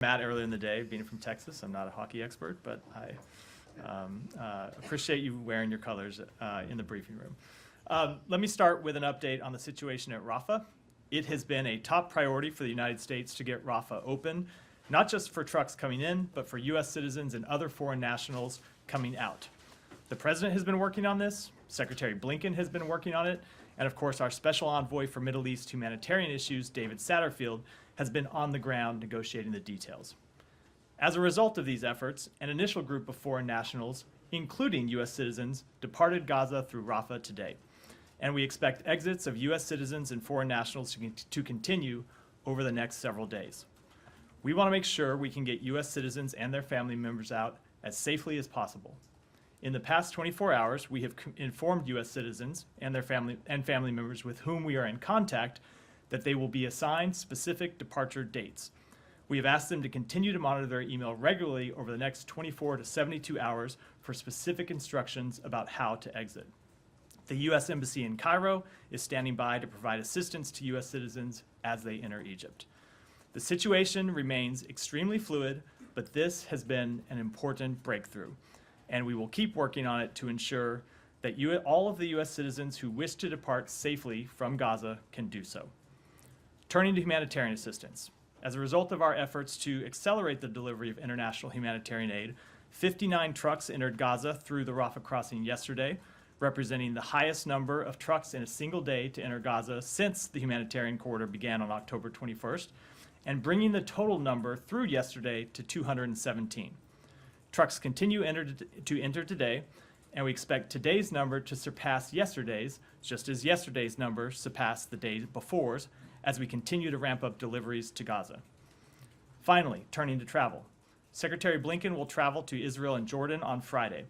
Matt earlier in the day, being from Texas. I'm not a hockey expert, but I appreciate you wearing your colors in the briefing room. Let me start with an update on the situation at Rafah. It has been a top priority for the United States to get Rafah open, not just for trucks coming in, but for U.S. citizens and other foreign nationals coming out. The President has been working on this, Secretary Blinken has been working on it, and of course our Special Envoy for Middle East Humanitarian Issues, David Satterfield, has been on the ground negotiating the details. As a result of these efforts, an initial group of foreign nationals, including U.S. citizens, departed Gaza through Rafah today. And we expect exits of U.S. citizens and foreign nationals to continue over the next several days. We want to make sure we can get U.S. citizens and their family members out as safely as possible. In the past 24 hours, we have informed U.S. citizens and their family members with whom we are in contact that they will be assigned specific departure dates. We have asked them to continue to monitor their email regularly over the next 24 to 72 hours for specific instructions about how to exit. The U.S. Embassy in Cairo is standing by to provide assistance to U.S. citizens as they enter Egypt. The situation remains extremely fluid, but this has been an important breakthrough, and we will keep working on it to ensure that all of the U.S. citizens who wish to depart safely from Gaza can do so. Turning to humanitarian assistance. As a result of our efforts to accelerate the delivery of international humanitarian aid, 59 trucks entered Gaza through the Rafah crossing yesterday, representing the highest number of trucks in a single day to enter Gaza since the humanitarian corridor began on October 21st, and bringing the total number through yesterday to 217. Trucks continue to enter today, and we expect today's number to surpass yesterday's, just as yesterday's number surpassed the day before's, as we continue to ramp up deliveries to Gaza. Finally, turning to travel. Secretary Blinken will travel to Israel and Jordan on Friday.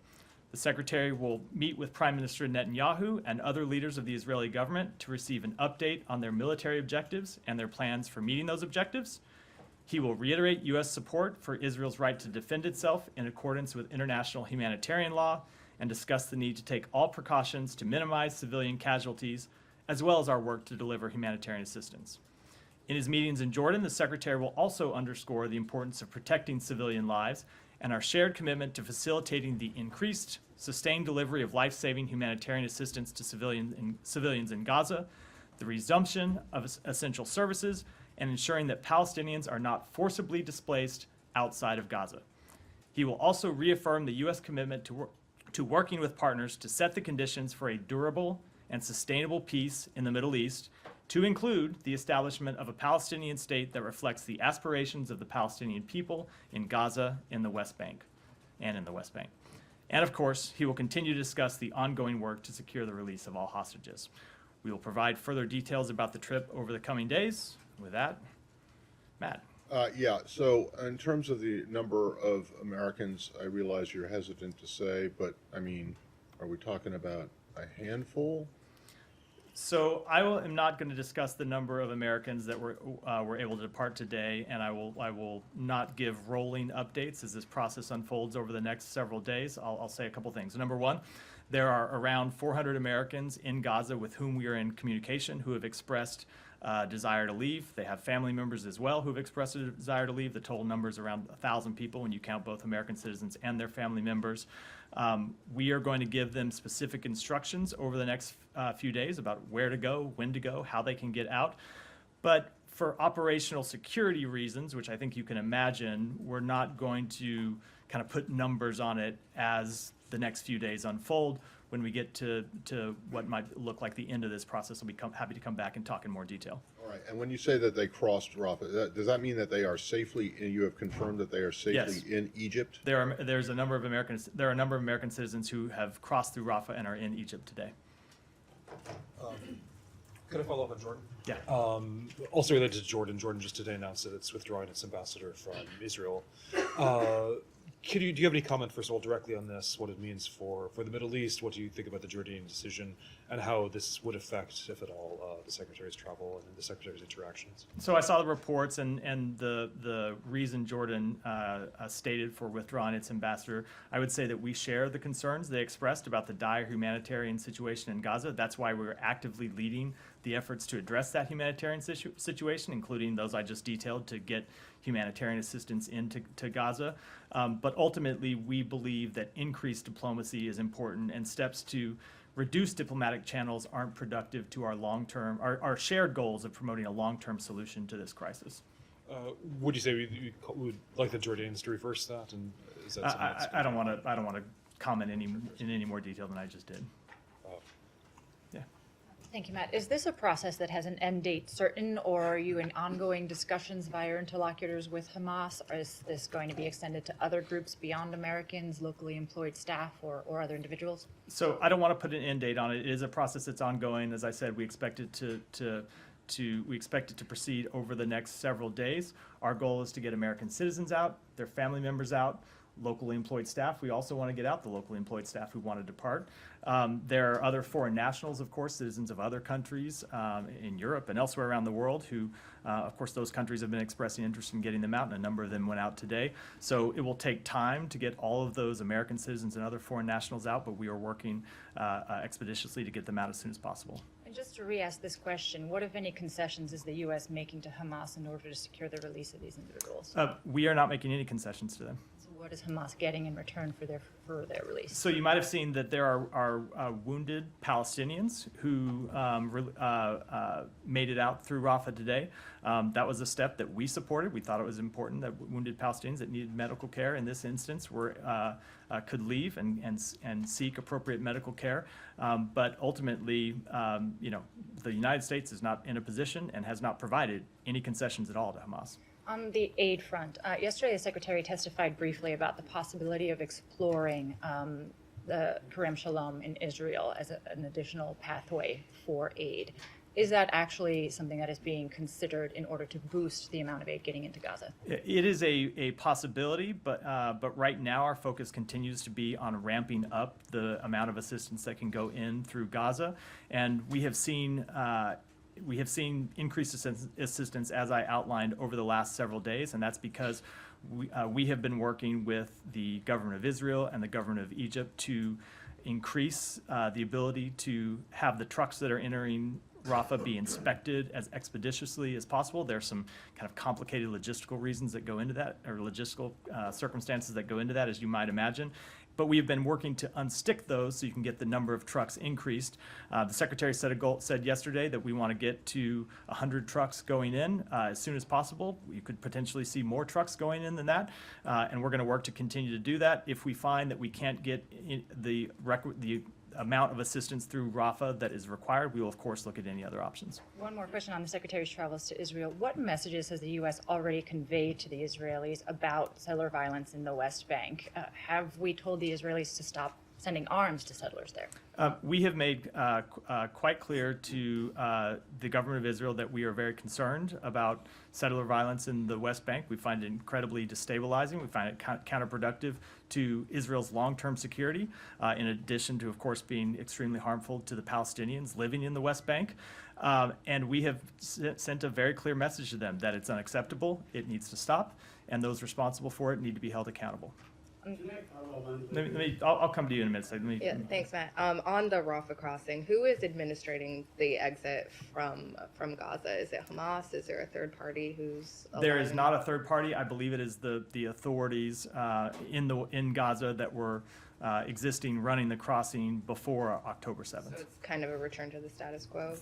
The Secretary will meet with Prime Minister Netanyahu and other leaders of the Israeli government to receive an update on their military objectives and their plans for meeting those objectives. He will reiterate U.S. support for Israel's right to defend itself in accordance with international humanitarian law and discuss the need to take all precautions to minimize civilian casualties, as well as our work to deliver humanitarian assistance. In his meetings in Jordan, the Secretary will also underscore the importance of protecting civilian lives and our shared commitment to facilitating the increased, sustained delivery of life-saving humanitarian assistance to civilians in Gaza, the resumption of essential services, and ensuring that Palestinians are not forcibly displaced outside of Gaza. He will also reaffirm the U.S. commitment to working with partners to set the conditions for a durable and sustainable peace in the Middle East, to include the establishment of a Palestinian state that reflects the aspirations of the Palestinian people in Gaza, in the West Bank. And of course, he will continue to discuss the ongoing work to secure the release of all hostages. We will provide further details about the trip over the coming days. With that, Matt. So in terms of the number of Americans, I realize you're hesitant to say, but I mean, are we talking about a handful? So I am not going to discuss the number of Americans that were able to depart today, and I will not give rolling updates as this process unfolds over the next several days. I'll say a couple things. Number one, there are around 400 Americans in Gaza with whom we are in communication who have expressed desire to leave. They have family members as well who have expressed a desire to leave. The total number is around 1,000 people when you count both American citizens and their family members. We are going to give them specific instructions over the next few days about where to go, when to go, how they can get out. But for operational security reasons, which I think you can imagine, we're not going to kind of put numbers on it as the next few days unfold. When we get to what might look like the end of this process, I'll be happy to come back and talk in more detail. All right. And when you say that they crossed Rafah, does that mean that they are safely? You have confirmed that they are safely in Egypt? There are a number of American citizens who have crossed through Rafah and are in Egypt today. Could I follow up on Jordan? Yeah. Also related to Jordan, Jordan just today announced that it's withdrawing its ambassador from Israel. Do you have any comment, first of all, directly on this, what it means for the Middle East? What do you think about the Jordanian decision and how this would affect, if at all, the Secretary's travel and the Secretary's interactions? So I saw the reports and the reason Jordan stated for withdrawing its ambassador. I would say that we share the concerns they expressed about the dire humanitarian situation in Gaza. That's why we're actively leading the efforts to address that humanitarian situation, including those I just detailed, to get humanitarian assistance into Gaza. But ultimately, we believe that increased diplomacy is important, and steps to reduce diplomatic channels aren't productive to our long-term, our shared goals of promoting a long-term solution to this crisis. Would you say we would like the Jordanians to reverse that? And is that something that's I don't want to comment in any more detail than I just did. Yeah. Thank you, Matt. Is this a process that has an end date certain, or are you in ongoing discussions via interlocutors with Hamas? Or is this going to be extended to other groups beyond Americans, locally employed staff, or other individuals? So I don't want to put an end date on it. It is a process that's ongoing. As I said, we expect it to proceed over the next several days. Our goal is to get American citizens out, their family members out, locally employed staff. We also want to get out the locally employed staff who want to depart. There are other foreign nationals, of course, citizens of other countries in Europe and elsewhere around the world who, of course, those countries have been expressing interest in getting them out, and a number of them went out today. So it will take time to get all of those American citizens and other foreign nationals out, but we are working expeditiously to get them out as soon as possible. And just to re-ask this question, what, if any, concessions is the U.S. making to Hamas in order to secure the release of these individuals? We are not making any concessions to them. So what is Hamas getting in return for their release? So you might have seen that there are wounded Palestinians who made it out through Rafah today. That was a step that we supported. We thought it was important that wounded Palestinians that needed medical care in this instance could leave and seek appropriate medical care. But ultimately, the United States is not in a position and has not provided any concessions at all to Hamas. On the aid front, yesterday the Secretary testified briefly about the possibility of exploring the Kerem Shalom in Israel as an additional pathway for aid. Is that actually something that is being considered in order to boost the amount of aid getting into Gaza? It is a possibility, but right now our focus continues to be on ramping up the amount of assistance that can go in through Gaza, and we have seen increased assistance, as I outlined, over the last several days, and that's because we have been working with the government of Israel and the government of Egypt to increase the ability to have the trucks that are entering Rafah be inspected as expeditiously as possible. There's some kind of complicated logistical reasons that go into that, or logistical circumstances that go into that, as you might imagine. But we have been working to unstick those so you can get the number of trucks increased. The Secretary said yesterday that we want to get to 100 trucks going in as soon as possible. You could potentially see more trucks going in than that, and we're going to work to continue to do that. If we find that we can't get the amount of assistance through Rafah that is required, we will, of course, look at any other options. One more question on the Secretary's travels to Israel. What messages has the U.S. already conveyed to the Israelis about settler violence in the West Bank? Have we told the Israelis to stop sending arms to settlers there? We have made quite clear to the government of Israel that we are very concerned about settler violence in the West Bank. We find it incredibly destabilizing. We find it counterproductive to Israel's long-term security, in addition to, of course, being extremely harmful to the Palestinians living in the West Bank. And we have sent a very clear message to them that it's unacceptable, it needs to stop, and those responsible for it need to be held accountable. I'll come to you in a minute. Yeah, thanks, Matt. On the Rafah crossing, who is administrating the exit from Gaza? Is it Hamas? Is there a third party who's There is not a third party. I believe it is the authorities in Gaza that were existing running the crossing before October 7th. So it's kind of a return to the status quo.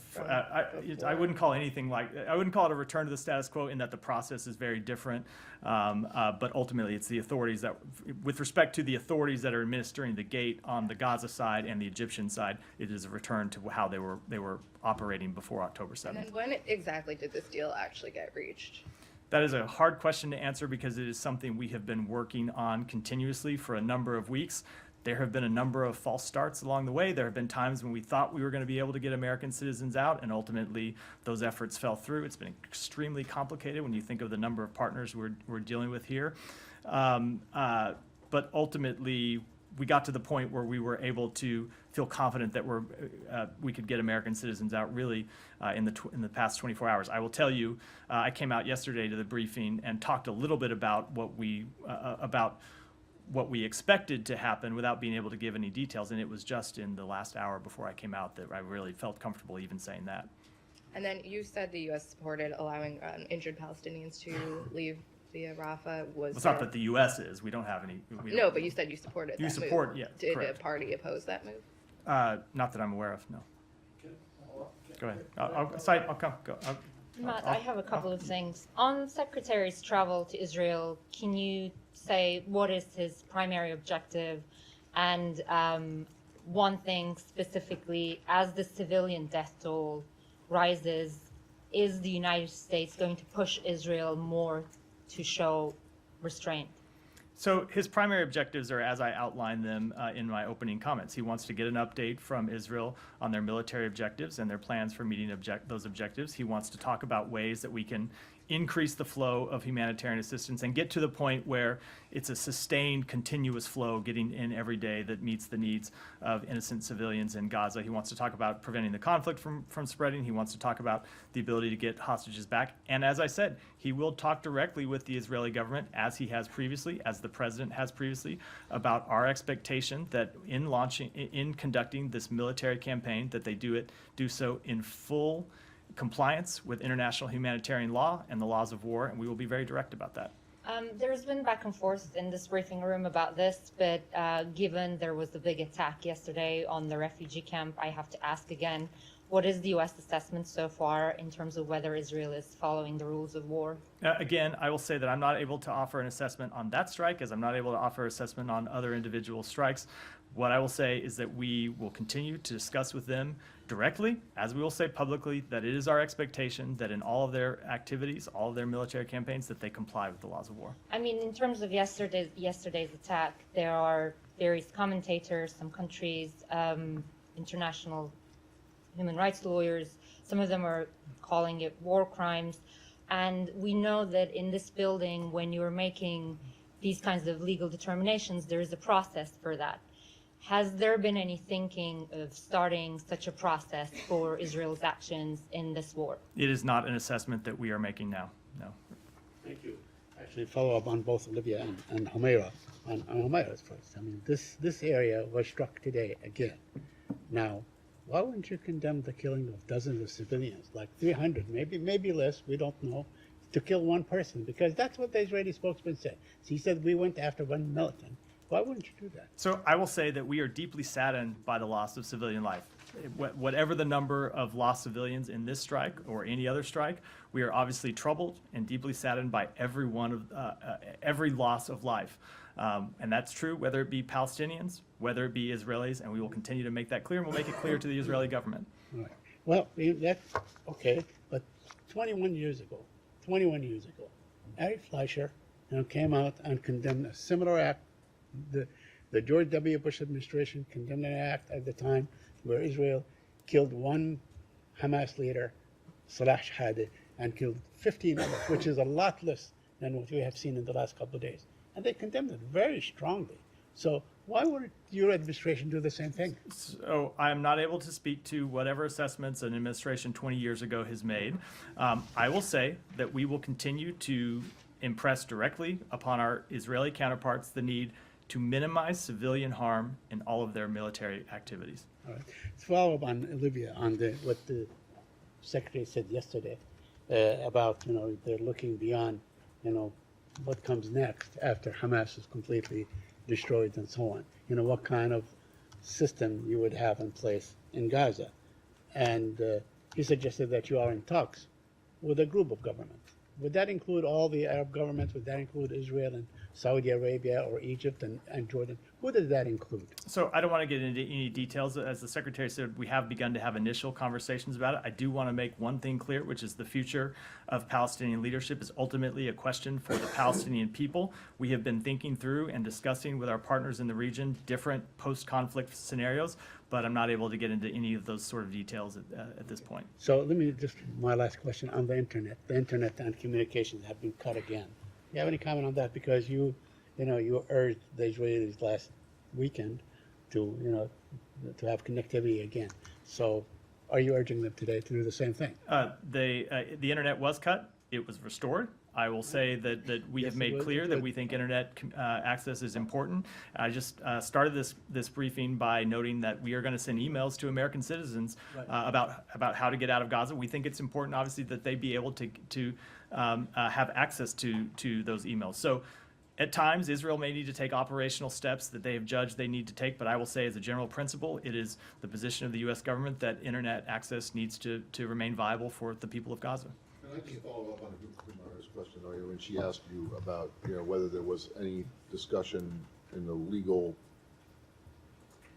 I wouldn't call anything I wouldn't call it a return to the status quo in that the process is very different. But ultimately, it's the authorities that, with respect to the authorities that are administering the gate on the Gaza side and the Egyptian side, it is a return to how they were operating before October 7th. And then when exactly did this deal actually get reached? That is a hard question to answer because it is something we have been working on continuously for a number of weeks. There have been a number of false starts along the way. There have been times when we thought we were going to be able to get American citizens out, and ultimately those efforts fell through. It's been extremely complicated when you think of the number of partners we're dealing with here. But ultimately, we got to the point where we were able to feel confident that we could get American citizens out really in the past 24 hours. I will tell you, I came out yesterday to the briefing and talked a little bit about what we expected to happen without being able to give any details, and it was just in the last hour before I came out that I really felt comfortable even saying that. And then you said the U.S. supported allowing injured Palestinians to leave via Rafah. It's not that the U.S. is. We don't have any. We No, don't- but you said you supported You that support, move. yeah, Did correct. a party oppose that move? Not that I'm aware of, no. Go ahead. I'll come. Go. Matt, I have a couple of things. On Secretary's travel to Israel, can you say what is his primary objective? And one thing specifically, as the civilian death toll rises, is the United States going to push Israel more to show restraint? So his primary objectives are, as I outlined them in my opening comments. He wants to get an update from Israel on their military objectives and their plans for meeting those objectives. He wants to talk about ways that we can increase the flow of humanitarian assistance and get to the point where it's a sustained, continuous flow getting in every day that meets the needs of innocent civilians in Gaza. He wants to talk about preventing the conflict from spreading. He wants to talk about the ability to get hostages back. And as I said, he will talk directly with the Israeli government, as he has previously, as the president has previously, about our expectation that in conducting this military campaign, that they do so in full compliance with international humanitarian law and the laws of war, and we will be very direct about that. There's been back and forth in this briefing room about this, but given there was a big attack yesterday on the refugee camp, I have to ask again, what is the U.S. assessment so far in terms of whether Israel is following the rules of war? Again, I will say that I'm not able to offer an assessment on that strike, as I'm not able to offer assessment on other individual strikes. What I will say is that we will continue to discuss with them directly, as we will say publicly, that it is our expectation that in all of their activities, all of their military campaigns, that they comply with the laws of war. I mean, in terms of yesterday's attack, there are various commentators, some countries, international human rights lawyers, some of them are calling it war crimes. And we know that in this building, when you're making these kinds of legal determinations, there is a process for that. Has there been any thinking of starting such a process for Israel's actions in this war? It is not an assessment that we are making now, no. Thank you. Actually, follow up on both Olivia and Humaira. On Humaira's first. I mean, this area was struck today again. Now, why wouldn't you condemn the killing of dozens of civilians, like 300, maybe less, we don't know, to kill one person? Because that's what the Israeli spokesman said. So he said we went after one militant. Why wouldn't you do that? So I will say that we are deeply saddened by the loss of civilian life. Whatever the number of lost civilians in this strike or any other strike, we are obviously troubled and deeply saddened by every loss of life. And that's true whether it be Palestinians, whether it be Israelis, and we will continue to make that clear, and we'll make it clear to the Israeli government. All right. Well, that's okay, but 21 years ago, Ari Fleischer came out and condemned a similar act. The George W. Bush administration condemned an act at the time where Israel killed one Hamas leader, Salah Shahadi, and killed 15 others, which is a lot less than what we have seen in the last couple of days. And they condemned it very strongly. So why wouldn't your administration do the same thing? So I am not able to speak to whatever assessments an administration 20 years ago has made. I will say that we will continue to impress directly upon our Israeli counterparts the need to minimize civilian harm in all of their military activities. All right. Let's follow up on Olivia on what the secretary said yesterday about they're looking beyond what comes next after Hamas is completely destroyed and so on. What kind of system you would have in place in Gaza, and he suggested that you are in talks with a group of governments. Would that include all the Arab governments? Would that include Israel and Saudi Arabia or Egypt and Jordan? Who does that include? So I don't want to get into any details. As the secretary said, we have begun to have initial conversations about it. I do want to make one thing clear, which is the future of Palestinian leadership is ultimately a question for the Palestinian people. We have been thinking through and discussing with our partners in the region different post-conflict scenarios, but I'm not able to get into any of those sort of details at this point. So let me my last question on the internet. The internet and communications have been cut again. Do you have any comment on that? Because you urged the Israelis last weekend to have connectivity again. So are you urging them today to do the same thing? The internet was cut. It was restored. I will say that we have made clear that we think internet access is important. I just started this briefing by noting that we are going to send emails to American citizens about how to get out of Gaza. We think it's important, obviously, that they be able to have access to those emails. So at times, Israel may need to take operational steps that they have judged they need to take, but I will say as a general principle, it is the position of the U.S. government that internet access needs to remain viable for the people of Gaza. Can I just follow up on Humara's question, Arya, when she asked you about, whether there was any discussion in the legal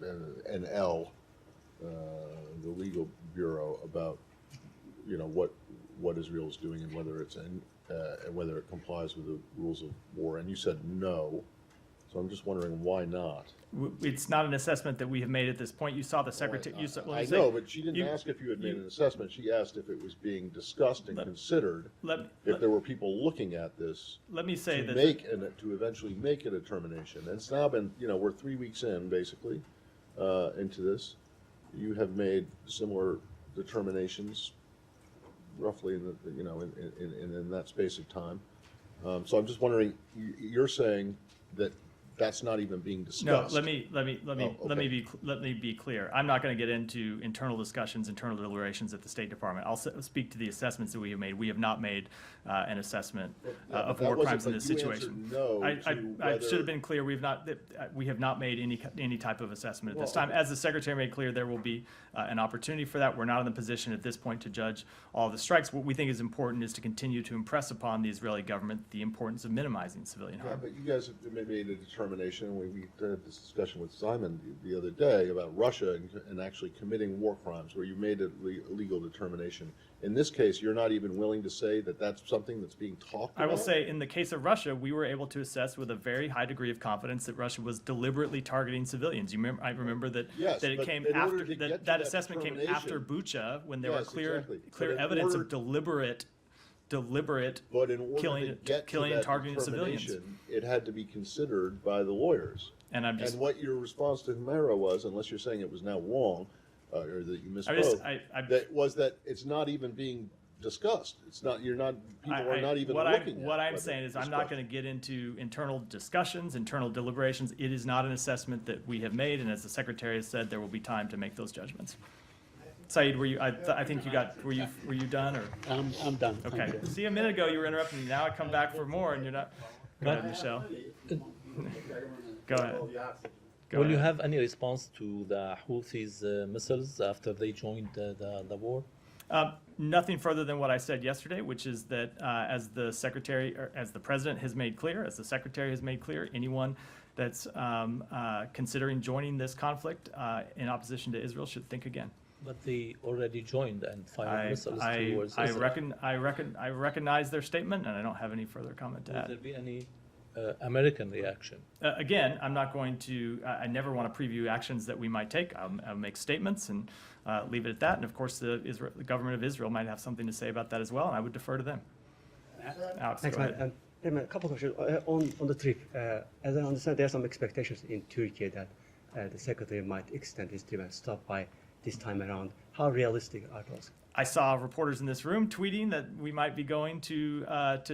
NL, the legal bureau about, what Israel is doing and whether it's and whether it complies with the rules of war, and you said no. So I'm just wondering why not. It's not an assessment that we have made at this point. You saw the secretary. I know, but she didn't ask if you had made an assessment. She asked if it was being discussed and considered. If there were people looking at this. Let me say that to eventually make a determination. And it's now been, we're 3 weeks in basically into this. You have made similar determinations, roughly in in that space of time. So I'm just wondering, you're saying that that's not even being discussed. No, let me be clear. I'm not going to get into internal discussions, internal deliberations at the State Department. I'll speak to the assessments that we have made. We have not made an assessment of war crimes in this situation. No I should have been clear. We have not made any type of assessment at this time. As the Secretary made clear, there will be an opportunity for that. We're not in the position at this point to judge all the strikes. What we think is important is to continue to impress upon the Israeli government the importance of minimizing civilian harm. But you guys have made a determination. We had this discussion with Simon the other day about Russia and actually committing war crimes, where you made a legal determination. In this case, you're not even willing to say that that's something that's being talked about? I will say, in the case of Russia, we were able to assess with a very high degree of confidence that Russia was deliberately targeting civilians. I remember that it came after that assessment came after Bucha, when there were clear evidence of deliberate but in order killing to get and to that targeting civilians. It had to be considered by the lawyers. And what your response to Humera was, unless you're saying it was now wrong, or that you misspoke, that it's not even being discussed. It's not. People are not even looking at it. What I'm saying is, I'm not going to get into internal discussions, internal deliberations. It is not an assessment that we have made, and as the Secretary has said, there will be time to make those judgments. Saeed, were you? I think you got. Were you done or? I'm done. Okay. See, a minute ago you were interrupting me. Now I come back for more, and you're not. Go ahead, Michelle. Go ahead. Will you have any response to the Houthis' missiles after they joined the war? Nothing further than what I said yesterday, which is that as the Secretary, or as the President has made clear, as the Secretary has made clear, anyone that's considering joining this conflict in opposition to Israel should think again. But they already joined and fired missiles towards I Israel. I recognize their statement, and I don't have any further comment to Will add. there be any American reaction? Again, I'm not going to. I never want to preview actions that we might take. I'll make statements and leave it at that. And of course, the government of Israel might have something to say about that as well, and I would defer to them. Alex, Thanks, go ahead. Matt. A couple of questions on the trip. As I understand, there are some expectations in Turkey that the Secretary might extend his trip and stop by this time around. How realistic are those? I saw reporters in this room tweeting that we might be going to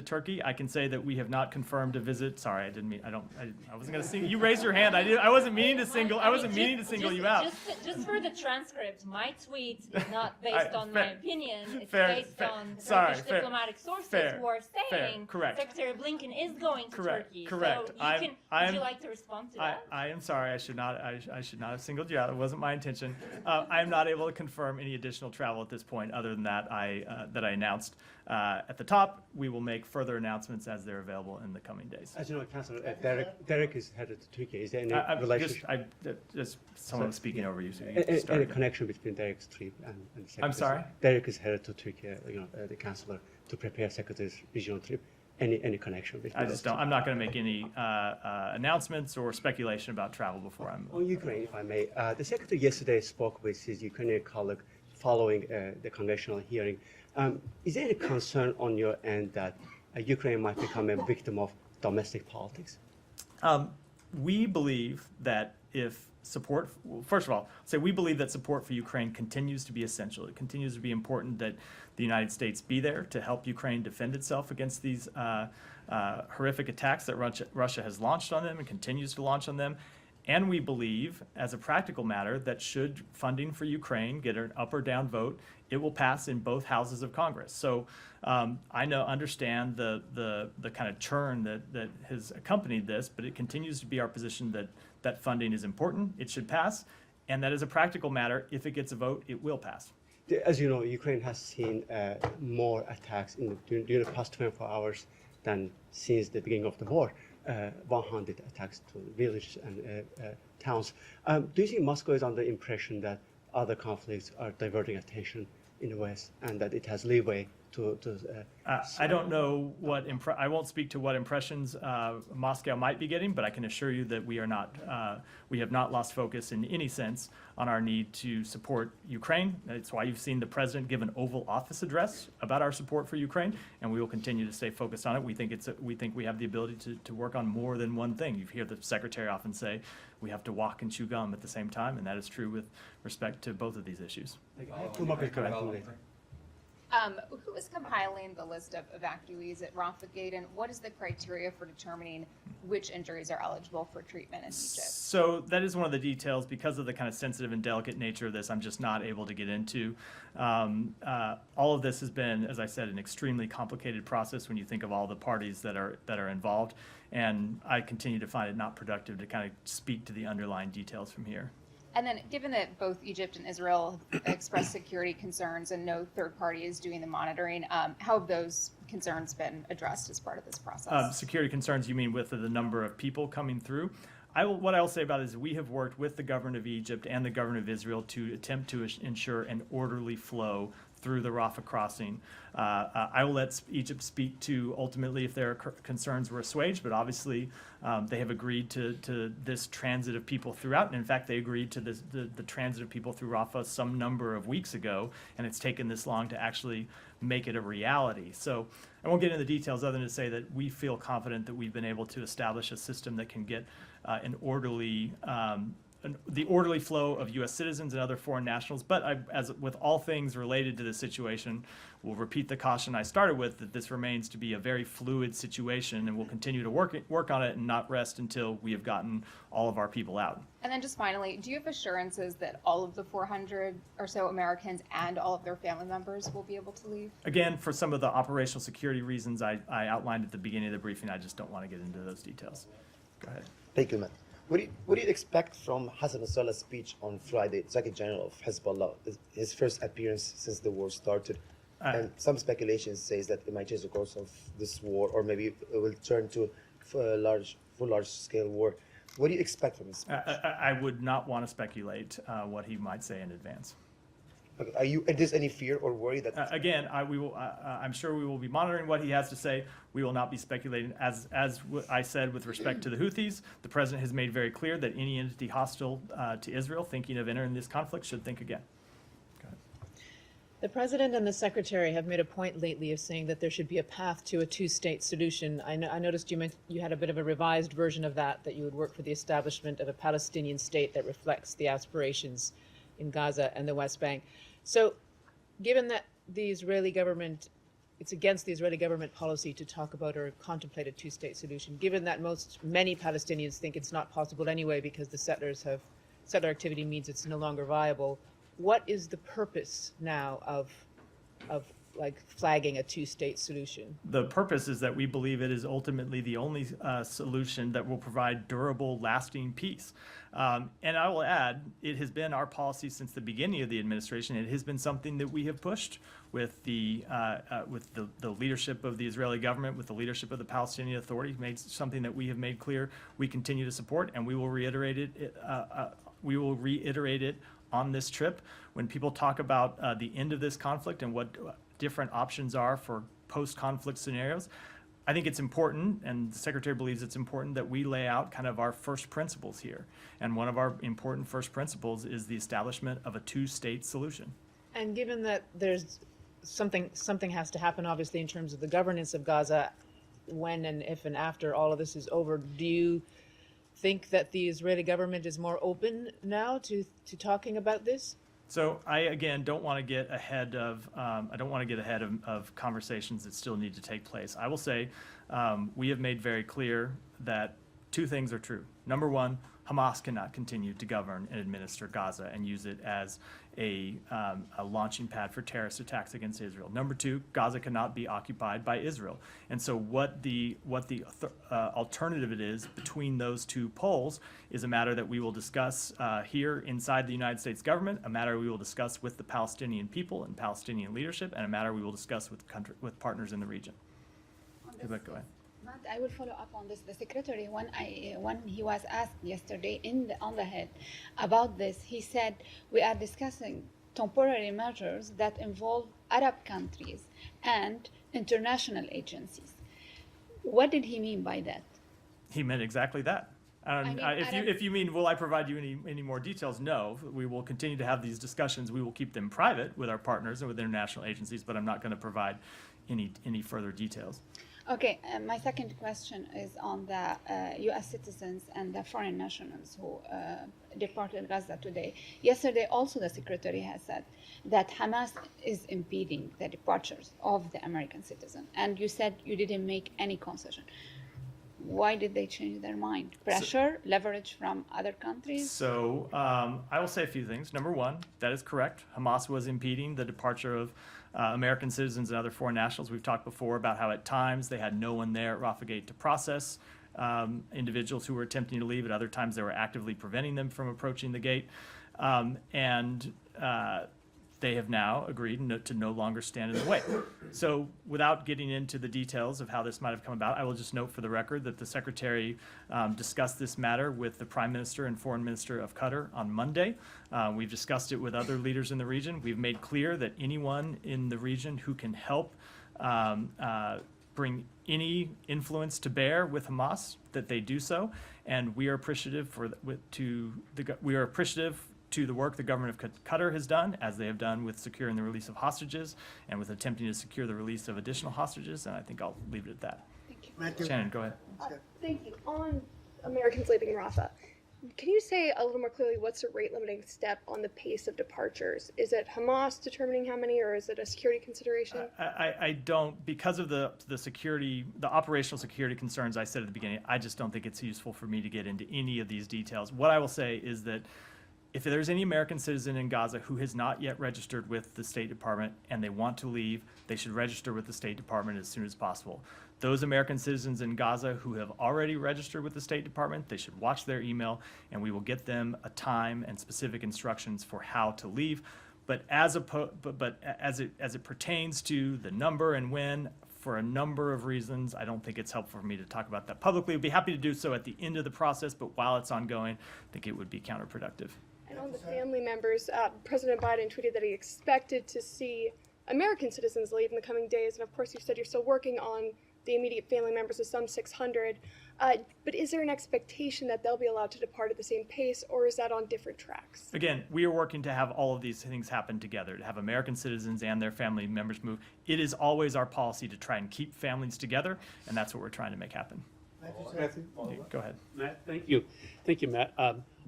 Turkey. I can say that we have not confirmed a visit. Sorry, I didn't mean. I wasn't going to single. You raised your hand. I wasn't meaning to single. I wasn't meaning to single you out. Just for the transcript, my tweet is not based on my opinion. It's fair, based fair, on sorry, Turkish fair, diplomatic sources fair, who are fair, saying correct. Secretary Blinken is going to Turkey. Correct. So would you like to respond to that? I am sorry. I should not have singled you out. It wasn't my intention. I am not able to confirm any additional travel at this point. Other than that, that I announced at the top. We will make further announcements as they're available in the coming days. As you know, Councillor, Derek is headed to Turkey. Is there any relationship? Just someone was speaking over you. So you can start any again. connection between Derek's trip and the Secretary? I'm sorry? Derek is headed to Turkey, the Councillor, to prepare Secretary's regional trip. Any connection between I just don't. I'm not going to make any announcements or speculation about travel before I'm. On Ukraine, if I may, the Secretary yesterday spoke with his Ukrainian colleague following the congressional hearing. Is there any concern on your end that Ukraine might become a victim of domestic politics? We believe that if support, well, first of all, say we believe that support for Ukraine continues to be essential. It continues to be important that the United States be there to help Ukraine defend itself against these horrific attacks that Russia has launched on them and continues to launch on them. And we believe, as a practical matter, that should funding for Ukraine get an up or down vote, it will pass in both houses of Congress. So I understand the kind of churn that has accompanied this, but it continues to be our position that that funding is important, it should pass, and that as a practical matter, if it gets a vote, it will pass. As you know, Ukraine has seen more attacks during the past 24 hours than since the beginning of the war. 100 attacks to villages and towns. Do you think Moscow is under the impression that other conflicts are diverting attention in the West and that it has leeway to I don't know what I won't speak to what impressions Moscow might be getting, but I can assure you that we have not lost focus in any sense on our need to support Ukraine. That's why you've seen the president give an Oval Office address about our support for Ukraine, and we will continue to stay focused on it. We think we have the ability to work on more than one thing. You hear the secretary often say we have to walk and chew gum at the same time, and that is true with respect to both of these issues. Who is compiling the list of evacuees at Rafah Gate, and what is the criteria for determining which injuries are eligible for treatment in Egypt? So that is one of the details. Because of the kind of sensitive and delicate nature of this, I'm just not able to get into. All of this has been, as I said, an extremely complicated process when you think of all the parties that are involved, and I continue to find it not productive to kind of speak to the underlying details from here. And then, given that both Egypt and Israel have expressed security concerns and no third party is doing the monitoring, how have those concerns been addressed as part of this process? Security concerns, you mean with the number of people coming through? What I will say about it is we have worked with the government of Egypt and the government of Israel to attempt to ensure an orderly flow through the Rafah crossing. I will let Egypt speak to ultimately if their concerns were assuaged, but obviously they have agreed to this transit of people throughout. And in fact, they agreed to the transit of people through Rafah some number of weeks ago, and it's taken this long to actually make it a reality. So I won't get into the details other than to say that we feel confident that we've been able to establish a system that can get an orderly the orderly flow of U.S. citizens and other foreign nationals. But as with all things related to this situation, we'll repeat the caution I started with, that this remains to be a very fluid situation, and we'll continue to work on it and not rest until we have gotten all of our people out. And then just finally, do you have assurances that all of the 400 or so Americans and all of their family members will be able to leave? Again, for some of the operational security reasons I outlined at the beginning of the briefing, I just don't want to get into those details. Go ahead. Thank you, Matt. What do you expect from Hassan Nasrallah's speech on Friday, Secretary General of Hezbollah, his first appearance since the war started? And some speculation says that it might change the course of this war, or maybe it will turn to a large-scale war. What do you expect from his speech? I would not want to speculate what he might say in advance. Okay. Is there any fear or worry that? Again, I'm sure we will be monitoring what he has to say. We will not be speculating. As I said with respect to the Houthis, the president has made very clear that any entity hostile to Israel thinking of entering this conflict should think again. Go ahead. The president and the secretary have made a point lately of saying that there should be a path to a two-state solution. I noticed you had a bit of a revised version of that you would work for the establishment of a Palestinian state that reflects the aspirations in Gaza and the West Bank. So, given that the Israeli government, it's against the Israeli government policy to talk about or contemplate a two-state solution, given that many Palestinians think it's not possible anyway because the settler activity means it's no longer viable, what is the purpose now of flagging a two-state solution? The purpose is that we believe it is ultimately the only solution that will provide durable, lasting peace. And I will add, it has been our policy since the beginning of the administration. It has been something that we have pushed with the leadership of the Israeli government, with the leadership of the Palestinian Authority. Made something that we have made clear we continue to support, and we will reiterate it. We will reiterate it on this trip. When people talk about the end of this conflict and what different options are for post-conflict scenarios, I think it's important, and the Secretary believes it's important, that we lay out kind of our first principles here. And one of our important first principles is the establishment of a two-state solution. And given that there's something has to happen, obviously, in terms of the governance of Gaza, when and if and after all of this is over, do you think that the Israeli government is more open now to talking about this? So I, again, don't want to get ahead of, of conversations that still need to take place. I will say, we have made very clear that two things are true. Number one, Hamas cannot continue to govern and administer Gaza and use it as a launching pad for terrorist attacks against Israel. Number two, Gaza cannot be occupied by Israel. And so what the alternative it is between those two poles is a matter that we will discuss here inside the United States government, a matter we will discuss with the Palestinian people and Palestinian leadership, and a matter we will discuss with partners in the region. Go ahead. Matt, I will follow up on this. The secretary, when he was asked yesterday on the Hill about this, he said we are discussing temporary measures that involve Arab countries and international agencies. What did he mean by that? He meant exactly that. If you mean, will I provide you any more details? No, we will continue to have these discussions. We will keep them private with our partners and with international agencies, but I'm not going to provide any further details. Okay, my second question is on the U.S. citizens and the foreign nationals who departed Gaza today. Yesterday, also the secretary has said that Hamas is impeding the departures of the American citizen, and you said you didn't make any concession. Why did they change their mind? Pressure, leverage from other countries? So I will say a few things. Number one, that is correct. Hamas was impeding the departure of American citizens and other foreign nationals. We've talked before about how at times they had no one there at Rafah Gate to process individuals who were attempting to leave. At other times they were actively preventing them from approaching the gate. They have now agreed to no longer stand in the way. So without getting into the details of how this might have come about, I will just note for the record that the Secretary discussed this matter with the Prime Minister and Foreign Minister of Qatar on Monday. We've discussed it with other leaders in the region. We've made clear that anyone in the region who can help bring any influence to bear with Hamas, that they do so. And we are appreciative to the work the government of Qatar has done, as they have done with securing the release of hostages and with attempting to secure the release of additional hostages, and I think I'll leave it at that. Thank you. Shannon, go ahead. Thank you. On Americans leaving Rafah, can you say a little more clearly what's the rate limiting step on the pace of departures? Is it Hamas determining how many, or is it a security consideration? I don't, because of the security, the operational security concerns I said at the beginning, I just don't think it's useful for me to get into any of these details. What I will say is that if there's any American citizen in Gaza who has not yet registered with the State Department and they want to leave, they should register with the State Department as soon as possible. Those American citizens in Gaza who have already registered with the State Department, they should watch their email, and we will get them a time and specific instructions for how to leave. But as it pertains to the number and when, for a number of reasons, I don't think it's helpful for me to talk about that publicly. I'd be happy to do so at the end of the process, but while it's ongoing, I think it would be counterproductive. And on the family members, President Biden tweeted that he expected to see American citizens leave in the coming days. And of course, you said you're still working on the immediate family members of some 600. But is there an expectation that they'll be allowed to depart at the same pace, or is that on different tracks? Again, we are working to have all of these things happen together, to have American citizens and their family members move. It is always our policy to try and keep families together, and that's what we're trying to make happen. Go ahead. Matt, thank you. Thank you, Matt.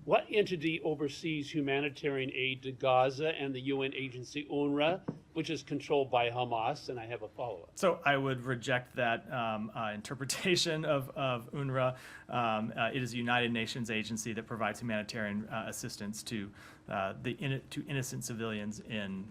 What entity oversees humanitarian aid to Gaza and the UN agency UNRWA, which is controlled by Hamas? And I have a follow-up. So I would reject that interpretation of UNRWA. It is a United Nations agency that provides humanitarian assistance to innocent civilians in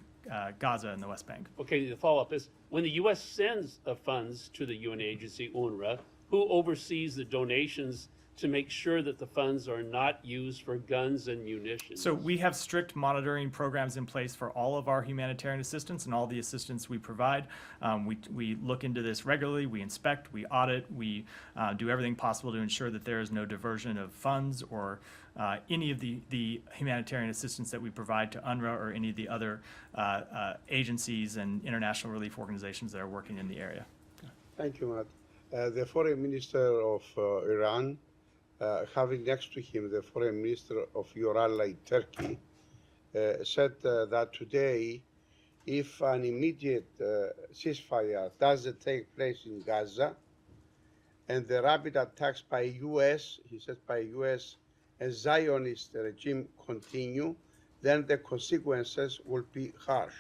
Gaza and the West Bank. Okay, the follow-up is, when the U.S. sends funds to the UN agency UNRWA, who oversees the donations to make sure that the funds are not used for guns and munitions? So we have strict monitoring programs in place for all of our humanitarian assistance and all the assistance we provide. We look into this regularly, we inspect, we audit, we do everything possible to ensure that there is no diversion of funds or any of the humanitarian assistance that we provide to UNRWA or any of the other agencies and international relief organizations that are working in the area. Thank you, Matt. The foreign minister of Iran, having next to him the foreign minister of your ally Turkey, said that today, if an immediate ceasefire doesn't take place in Gaza, and the rapid attacks by U.S., he says by U.S. and Zionist regime continue, then the consequences will be harsh.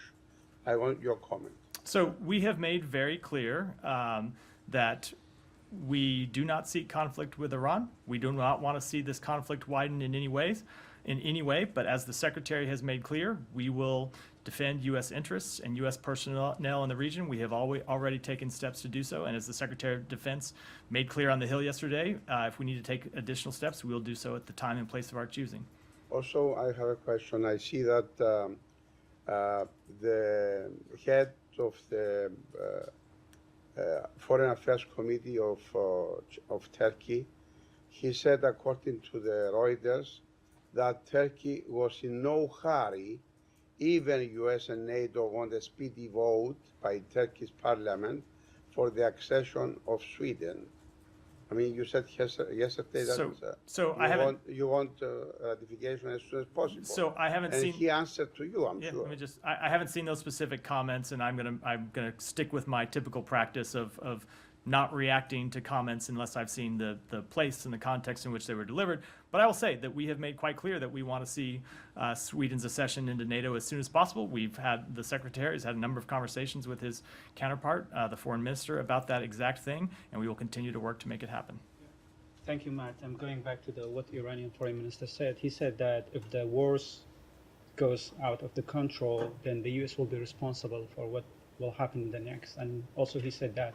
I want your comment. So we have made very clear that we do not seek conflict with Iran. We do not want to see this conflict widen in any way. But as the Secretary has made clear, we will defend U.S. interests and U.S. personnel in the region. We have already taken steps to do so. And as the Secretary of Defense made clear on the Hill yesterday, if we need to take additional steps, we will do so at the time and place of our choosing. Also, I have a question. I see that the head of the Foreign Affairs Committee of Turkey, he said, according to the Reuters, that Turkey was in no hurry. Even US and NATO want a speedy vote by Turkey's parliament for the accession of Sweden. I mean, you said yesterday that you want ratification as soon as possible. So I haven't seen. He answered to you, I'm sure. Let me just. I haven't seen those specific comments, and I'm gonna stick with my typical practice of not reacting to comments unless I've seen the place and the context in which they were delivered. But I will say that we have made quite clear that we want to see Sweden's accession into NATO as soon as possible. The Secretary has had a number of conversations with his counterpart, the Foreign Minister, about that exact thing, and we will continue to work to make it happen. Thank you, Matt. I'm going back to what the Iranian Foreign Minister said. He said that if the wars goes out of the control, then the U.S. will be responsible for what will happen in the next. And also he said that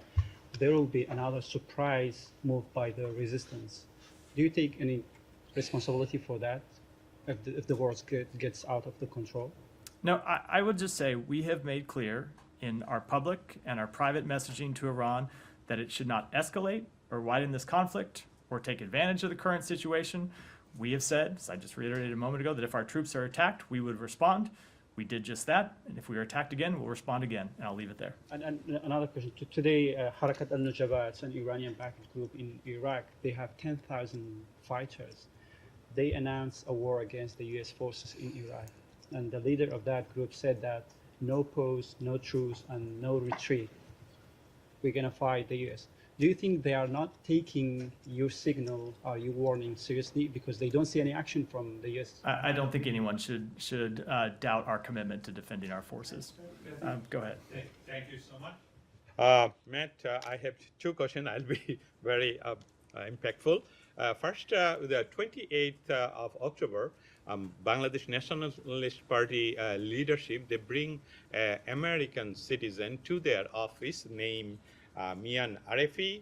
there will be another surprise move by the resistance. Do you take any responsibility for that if the war gets out of the control? No, I would just say we have made clear in our public and our private messaging to Iran that it should not escalate or widen this conflict or take advantage of the current situation. We have said, as I just reiterated a moment ago, that if our troops are attacked, we would respond. We did just that, and if we are attacked again, we'll respond again, and I'll leave it there. And another question. Today, Harakat al-Nujaba, it's an Iranian-backed group in Iraq. They have 10,000 fighters. They announced a war against the U.S. forces in Iraq. And the leader of that group said that no pause, no truce, and no retreat. We're going to fight the U.S. Do you think they are not taking your signal or your warning seriously because they don't see any action from the U.S.? I don't think anyone should doubt our commitment to defending our forces. Go ahead. Thank you so much. Matt, I have two questions. I'll be very impactful. First, the 28th of October, Bangladesh Nationalist Party leadership, they bring American citizen to their office named Mian Arefi,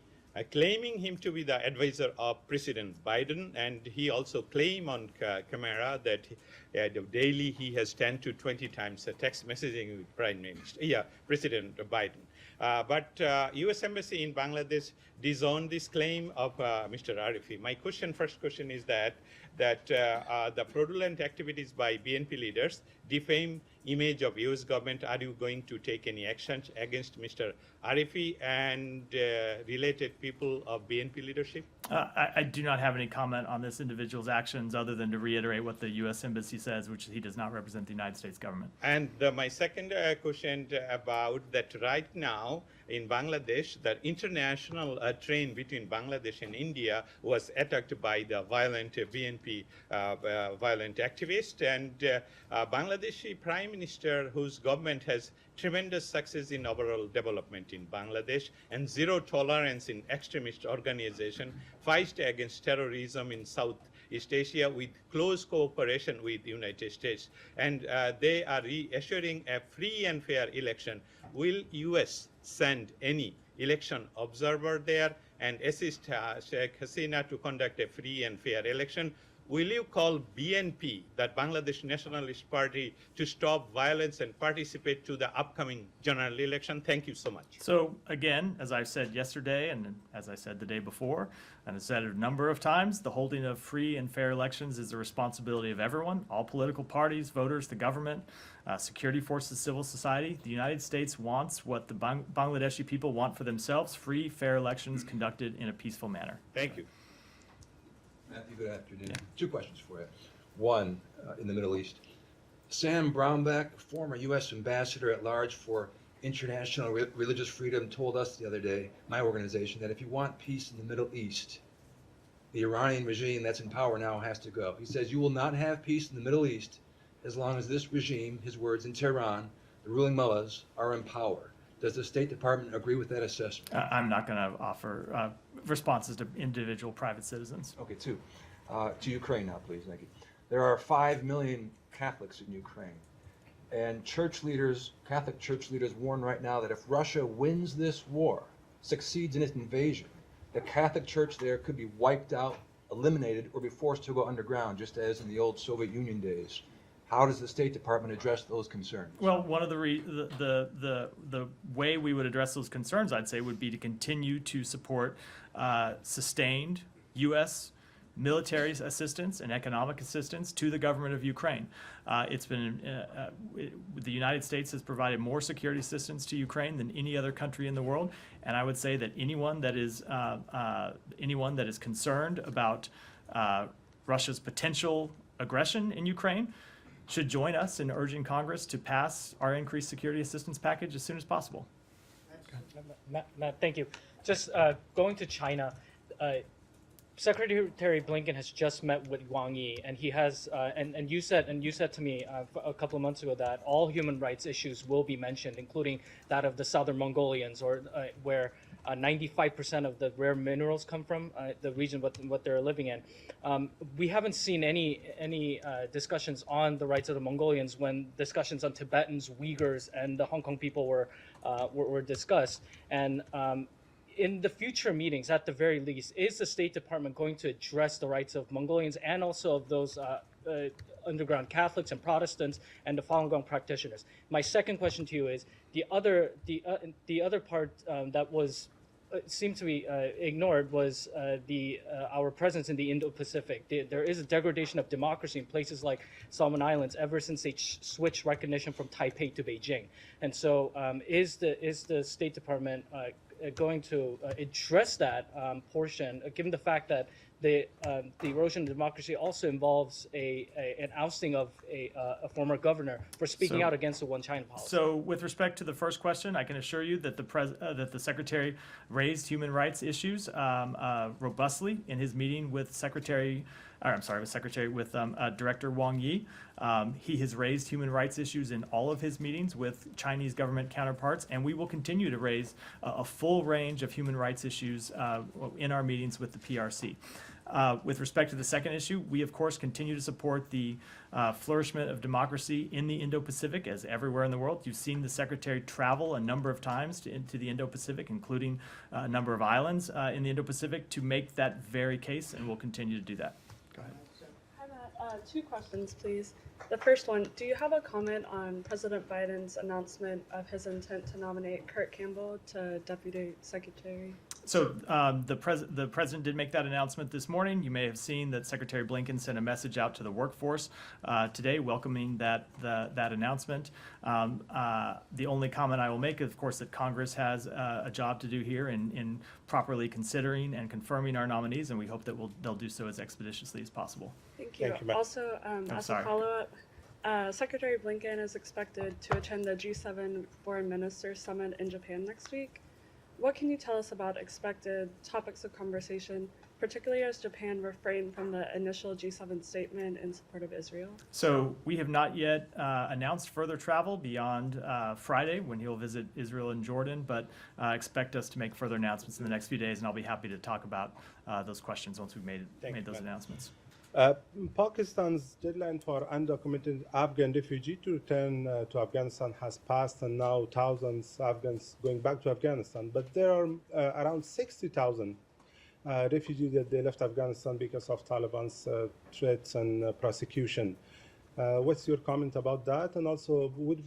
claiming him to be the advisor of President Biden, and he also claimed on camera that daily he has 10 to 20 times text messaging with President Biden. But U.S. Embassy in Bangladesh disowned this claim of Mr. Arefi. My first question is that the fraudulent activities by BNP leaders defame image of U.S. government. Are you going to take any actions against Mr. Arefi and related people of BNP leadership? I do not have any comment on this individual's actions other than to reiterate what the U.S. Embassy says, which he does not represent the United States government. And my second question about that right now in Bangladesh, the international train between Bangladesh and India was attacked by the violent BNP violent activists, and Bangladeshi Prime Minister, whose government has tremendous success in overall development in Bangladesh and zero tolerance in extremist organization, fight against terrorism in Southeast Asia with close cooperation with the United States. And they are reassuring a free and fair election. Will U.S. send any election observer there and assist Sheikh Hasina to conduct a free and fair election? Will you call BNP, that Bangladesh Nationalist Party, to stop violence and participate to the upcoming general election? Thank you so much. So again, as I said yesterday, and as I said the day before, and I said a number of times, the holding of free and fair elections is the responsibility of everyone, all political parties, voters, the government, security forces, civil society. The United States wants what the Bangladeshi people want for themselves, free, fair elections conducted in a peaceful manner. Thank you. Matthew, good afternoon. Yeah. Two questions for you. One, in the Middle East, Sam Brownback, former U.S. ambassador at large for International Religious Freedom told us the other day, my organization, that if you want peace in the Middle East, the Iranian regime that's in power now has to go. He says you will not have peace in the Middle East as long as this regime, his words, in Tehran, the ruling mullahs, are in power. Does the State Department agree with that assessment? I'm not going to offer responses to individual private citizens. Okay, two. To Ukraine now, please. Thank you. There are 5 million Catholics in Ukraine. And church leaders, Catholic church leaders, warn right now that if Russia wins this war, succeeds in its invasion, the Catholic Church there could be wiped out, eliminated, or be forced to go underground, just as in the old Soviet Union days. How does the State Department address those concerns? Well, one of the way we would address those concerns, I'd say, would be to continue to support sustained U.S. military assistance and economic assistance to the government of Ukraine. It's been the United States has provided more security assistance to Ukraine than any other country in the world, and I would say that anyone that is concerned about Russia's potential aggression in Ukraine should join us in urging Congress to pass our increased security assistance package as soon as possible. Matt, thank you. Just going to China, Secretary Blinken has just met with Wang Yi, and he has, and you said to me a couple of months ago that all human rights issues will be mentioned, including that of the Southern Mongolians, or where 95% of the rare minerals come from, the region what they're living in. We haven't seen any discussions on the rights of the Mongolians when discussions on Tibetans, Uyghurs, and the Hong Kong people were discussed. And in the future meetings, at the very least, is the State Department going to address the rights of Mongolians and also of those underground Catholics and Protestants and the Falun Gong practitioners? My second question to you is the other part that was seemed to be ignored was our presence in the Indo-Pacific. There is a degradation of democracy in places like Solomon Islands ever since they switched recognition from Taipei to Beijing. And so, is the State Department going to address that portion, given the fact that the erosion of democracy also involves an ousting of a former governor for speaking out against the one China policy? So, with respect to the first question, I can assure you that the Secretary raised human rights issues robustly in his meeting with Director Wang Yi. He has raised human rights issues in all of his meetings with Chinese government counterparts, and we will continue to raise a full range of human rights issues in our meetings with the PRC. With respect to the second issue, we of course continue to support the flourishment of democracy in the Indo-Pacific, as everywhere in the world. You've seen the Secretary travel a number of times into the Indo-Pacific, including a number of islands in the Indo-Pacific, to make that very case, and we'll continue to do that. Go ahead. Hi, Matt. Two questions, please. The first one, do you have a comment on President Biden's announcement of his intent to nominate Kurt Campbell to Deputy Secretary? So the president did make that announcement this morning. You may have seen that Secretary Blinken sent a message out to the workforce today welcoming that announcement. The only comment I will make is, of course, that Congress has a job to do here in properly considering and confirming our nominees, and we hope that they'll do so as expeditiously as possible. Thank you. Matt. Also, as a follow-up, Secretary Blinken is expected to attend the G7 Foreign Ministers Summit in Japan next week. What can you tell us about expected topics of conversation, particularly as Japan refrained from the initial G7 statement in support of Israel? So we have not yet announced further travel beyond Friday, when he'll visit Israel and Jordan, but expect us to make further announcements in the next few days, and I'll be happy to talk about those questions once we've made those announcements. Pakistan's deadline for undocumented Afghan refugees to return to Afghanistan has passed, and now thousands of Afghans going back to Afghanistan. But there are around 60,000 refugees that they left Afghanistan because of Taliban's threats and prosecution. What's your comment about that? And also, would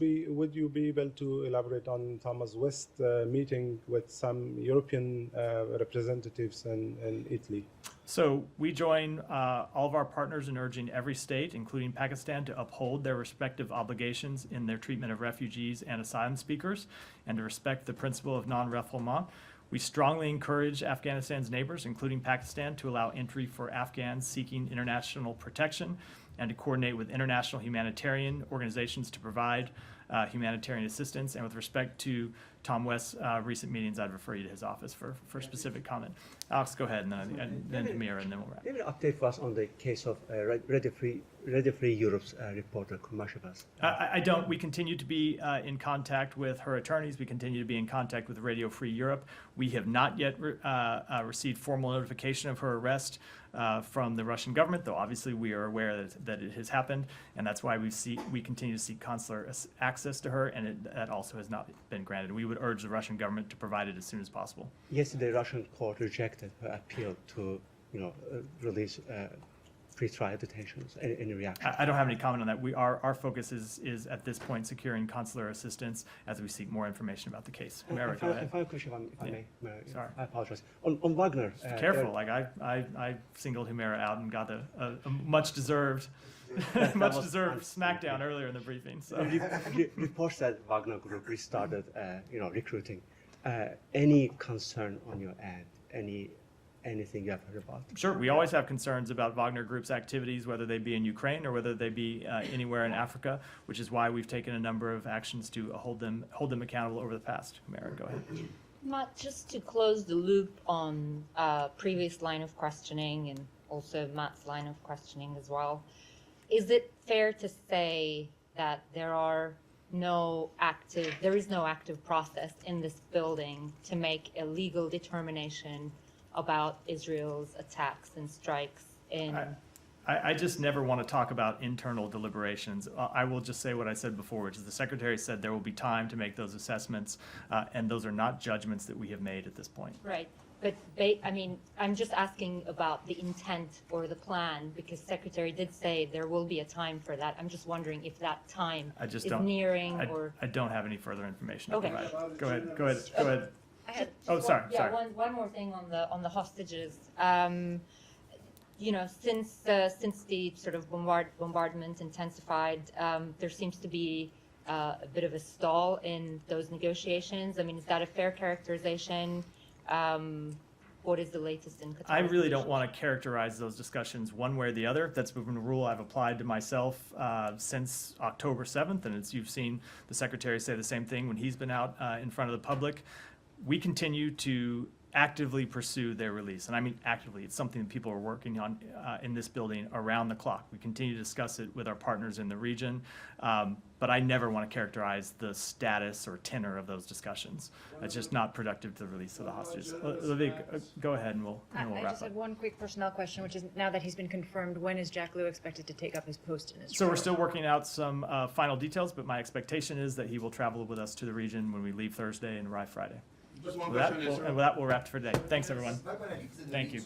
you be able to elaborate on Thomas West's meeting with some European representatives in Italy? So we join all of our partners in urging every state, including Pakistan, to uphold their respective obligations in their treatment of refugees and asylum seekers, and to respect the principle of non-refoulement. We strongly encourage Afghanistan's neighbors, including Pakistan, to allow entry for Afghans seeking international protection, and to coordinate with international humanitarian organizations to provide humanitarian assistance. And with respect to Tom West's recent meetings, I'd refer you to his office for specific comment. Alex, go ahead, and then Tamir, and then we'll wrap. Maybe an update for us on the case of Ready Free Europe's reporter, Kumashevas. I don't. We continue to be in contact with her attorneys. We continue to be in contact with Radio Free Europe. We have not yet received formal notification of her arrest from the Russian government, though obviously we are aware that it has happened, and that's why we continue to seek consular access to her, and that also has not been granted. We would urge the Russian government to provide it as soon as possible. Yesterday, Russian court rejected her appeal to, release pre-trial detentions. Any reaction? I don't have any comment on that. Our focus is at this point securing consular assistance as we seek more information about the case. Mary, go ahead. Final question, if I may. Sorry. I apologize. On Wagner. Careful. Like I singled Humera out and got a much deserved smackdown earlier in the briefing. So Reports that Wagner Group restarted, recruiting. Any concern on your end? Anything you have heard about? Sure, we always have concerns about Wagner Group's activities, whether they be in Ukraine or whether they be anywhere in Africa, which is why we've taken a number of actions to hold them accountable over the past. Mary, go ahead. Matt, just to close the loop on previous line of questioning and also Matt's line of questioning as well, is it fair to say that there is no active process in this building to make a legal determination about Israel's attacks and strikes in... I just never want to talk about internal deliberations. I will just say what I said before, which is the Secretary said there will be time to make those assessments, and those are not judgments that we have made at this point. Right. But, I'm just asking about the intent or the plan, because Secretary did say there will be a time for that. I'm just wondering if that time is nearing or... I don't have any further information Okay. to provide. Go ahead. I had sorry. One more thing on the hostages. Since the sort of bombardment intensified, there seems to be a bit of a stall in those negotiations. Is that a fair characterization? What is the latest in Qatar? I really don't want to characterize those discussions one way or the other. That's been a rule I've applied to myself since October 7th, and you've seen the Secretary say the same thing when he's been out in front of the public. We continue to actively pursue their release, and I mean actively. It's something that people are working on in this building around the clock. We continue to discuss it with our partners in the region, but I never want to characterize the status or tenor of those discussions. It's just not productive to the release of the hostages. Olivia, go ahead and we'll wrap up. I just had one quick personnel question, which is now that he's been confirmed, when is Jack Lew expected to take up his post in Israel? So we're still working out some final details, but my expectation is that he will travel with us to the region when we leave Thursday and arrive Friday. Just one With that, question, we'll wrap for today. Thanks, everyone. Thank you.